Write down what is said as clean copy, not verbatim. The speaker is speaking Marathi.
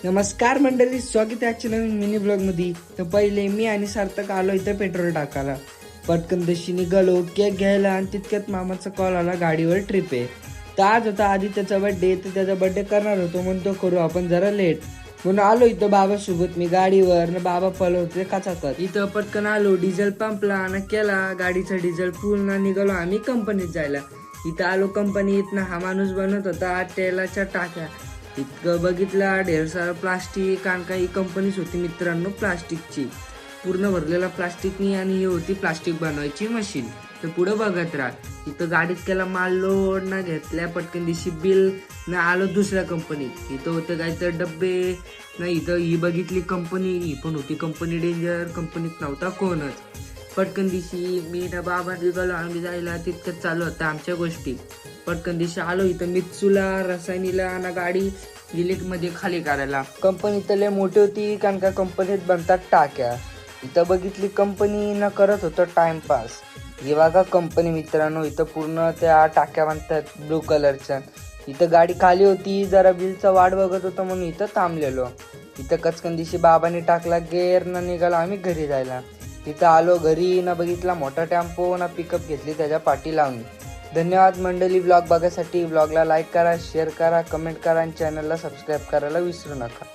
नमस्कार मंडळी, स्वागत आहे आजच्या नवीन मिनी ब्लॉग मध्ये. तर पहिले मी आणि सार्थक आलो इथं पेट्रोल टाकायला. पटकन तशी निघालो केक घ्यायला आणि तितक्यात मामाचा कॉल आला, गाडीवर ट्रिप आहे. तर आज होता आदित्याचा बर्थडे, तर त्याचा बर्थडे करणार होतो, म्हणतो करू आपण जरा लेट. म्हणून आलो इथं बाबासोबत मी गाडीवर न बाबा पळवते काचाकत. इथं पटकन आलो, डिझेल पंपला आणि केला गाडीचा डिझेल फुल ना निघालो आम्ही कंपनीत जायला. इथं आलो कंपनीत ना, हा माणूस बनत होता तेलाच्या टाक्या. इतकं बघितलं ढेर सारं प्लास्टिक, कारण काही कंपनीच होती मित्रांनो प्लास्टिकची, पूर्ण भरलेला प्लास्टिकनी, आणि ही होती प्लास्टिक बनवायची मशीन. तर पुढे बघत राहा. इथं गाडीत केला माल लोड ना, घेतल्या पटकन दिवशी बिल ना, आलो दुसऱ्या कंपनीत. इथं होतं काहीतरी डब्बे ना, इथं ही बघितली कंपनी, ही पण होती कंपनी डेंजर, कंपनीत नव्हता कोणच. पटकन दिवशी मी ना बाबा निघालो आम्ही जायला, तितकंच चालू होतं आमच्या गोष्टी. पटकन दिवशी आलो इथं मित्सूला रसायनीला ना, गाडी मध्ये खाली करायला. कंपनी तर लय मोठी होती, कारण का कंपनीत बनतात टाक्या. इथं बघितली कंपनी ना, करत होतं टाइमपास. हे बघा कंपनी मित्रांनो, इथं पूर्ण त्या टाक्या बनतात ब्लू कलरच्या. इथं गाडी खाली होती, जरा बिलचा वाट बघत होतो म्हणून इथं थांबलेलो. इथं कचकन दिवशी बाबांनी टाकला गेअर ना, निघालो आम्ही घरी जायला. इथं आलो घरी ना, बघितला मोठा टेम्पो ना, पिकअप घेतली त्याच्या पाठी लावून. धन्यवाद मंडळी ब्लॉग बघायसाठी. ब्लॉगला लाईक करा, शेअर करा, कमेंट करा आणि चॅनलला सबस्क्राईब करायला विसरू नका.